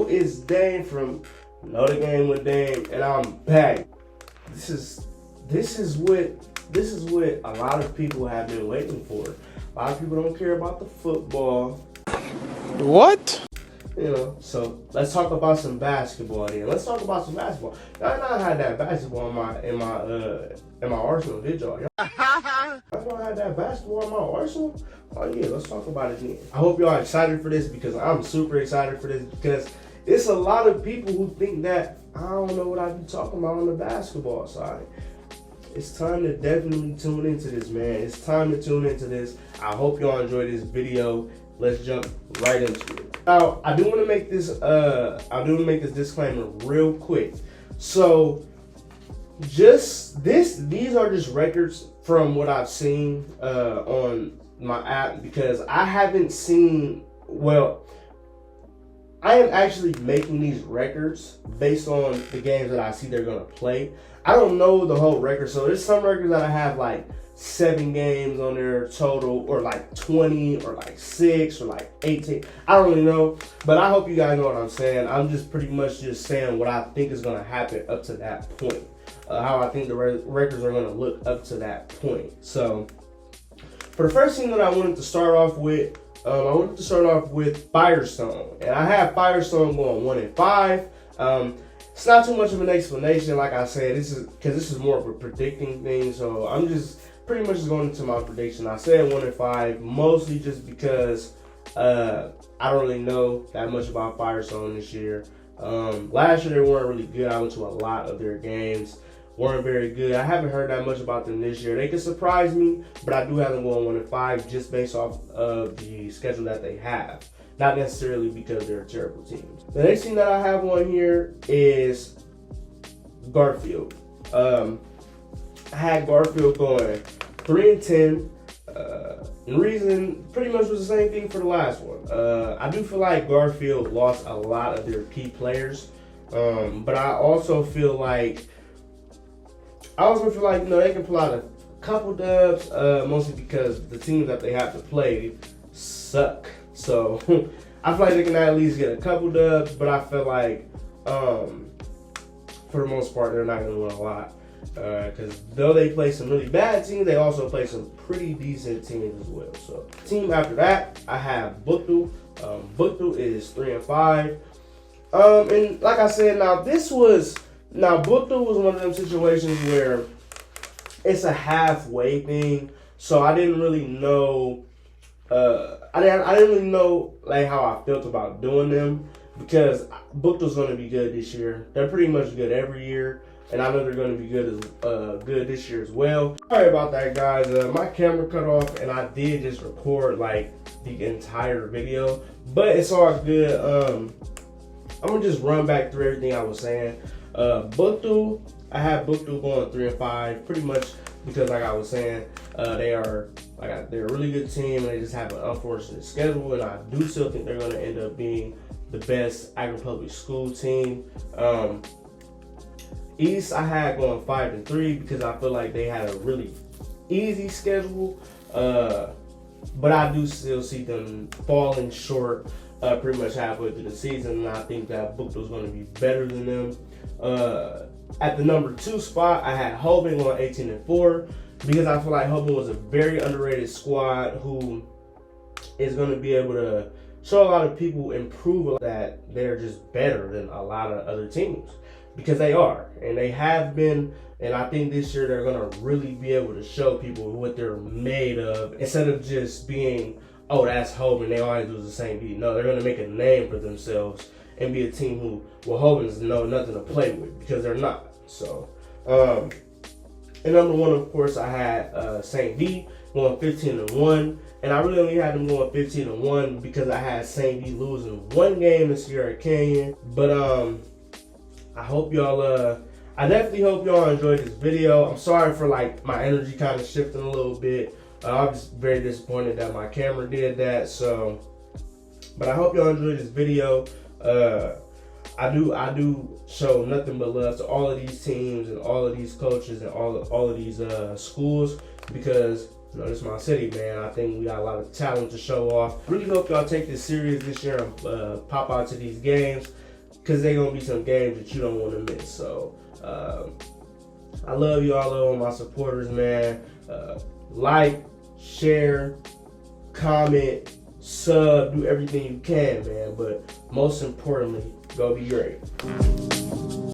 it's Dane from Know the Game with Dane, and I'm back. This is what a lot of people have been waiting for. A lot of people don't care about the football. What? You know, so let's talk about some basketball then. Let's talk about some basketball. I had that basketball in my arsenal, did y'all? That's why I had that basketball in my arsenal. Oh yeah, let's talk about it then. I hope y'all excited for this because I'm super excited for this because it's a lot of people who think that I don't know what I be talking about on the basketball side. It's time to definitely tune into this, man. It's time to tune into this. I hope y'all enjoy this video. Let's jump right into it. Now, I do want to make this disclaimer real quick. So, these are just records from what I've seen on my app because I haven't seen. Well, I am actually making these records based on the games that I see they're gonna play. I don't know the whole record, so there's some records that I have like 7 games on there total, or like 20, or like 6, or like 18. I don't really know, but I hope you guys know what I'm saying. I'm just pretty much just saying what I think is gonna happen up to that point, how I think the records are gonna look up to that point. So, for the first team that I wanted to start off with. Firestone, and I have Firestone going 1-5. It's not too much of an explanation, like I said. This is more of a predicting thing, so I'm just pretty much just going into my prediction. I said 1-5, mostly just because I don't really know that much about Firestone this year. Last year they weren't really good. I went to a lot of their games. Weren't very good. I haven't heard that much about them this year. They could surprise me, but I do have them going 1-5 just based off of the schedule that they have. Not necessarily because they're a terrible team. The next team that I have on here is Garfield. I had Garfield going 3-10. The reason pretty much was the same thing for the last one. I do feel like Garfield lost a lot of their key players, but I also feel like they can pull out a couple dubs, mostly because the teams that they have to play suck. So I feel like they can at least get a couple dubs, but I feel like for the most part they're not going to win a lot. Because though they play some really bad teams, they also play some pretty decent teams as well. So team after that, I have Buktu. Buktu is 3-5. And like I said, Buktu was one of them situations where it's a halfway thing, so I didn't really know. I didn't really know like how I felt about doing them because Buktu's going to be good this year. They're pretty much good every year, and I know they're going to be good this year as well. Sorry about that, guys. My camera cut off, and I did just record like the entire video, but it's all good. I'm gonna just run back through everything I was saying. Buktu, I have Buktu going 3-5, pretty much because, like I was saying, they're a really good team. And they just have an unfortunate schedule, and I do still think they're going to end up being the best Akron public school team. East, I had going 5-3 because I feel like they had a really easy schedule, but I do still see them falling short pretty much halfway through the season, and I think that Buktu is going to be better than them. At the number 2 spot, I had Hoban going 18-4 because I feel like Hoban was a very underrated squad who is going to be able to show a lot of people improve that they're just better than a lot of other teams because they are, and they have been. And I think this year they're going to really be able to show people what they're made of instead of just being, oh, that's Hoban, they always do the same beat. No, they're going to make a name for themselves and be a team who, well, Hoban's know nothing to play with because they're not. So, and number 1, of course, I had St. V going 15-1, and I really only had them going 15-1 because I had St. V losing 1 game this year at Canyon. But I hope y'all, I definitely hope y'all enjoyed this video. I'm sorry for like my energy kind of shifting a little bit. I'm just very disappointed that my camera did that. So, but I hope y'all enjoyed this video. I do show nothing but love to all of these teams and all of these coaches and all of these schools because You know, this is my city, man. I think we got a lot of talent to show off. Really hope y'all take this serious this year and pop out to these games. because they're gonna be some games that you don't want to miss. So I love you all, my supporters, man. Like, share, comment, sub, do everything you can, man. But most importantly, go be great.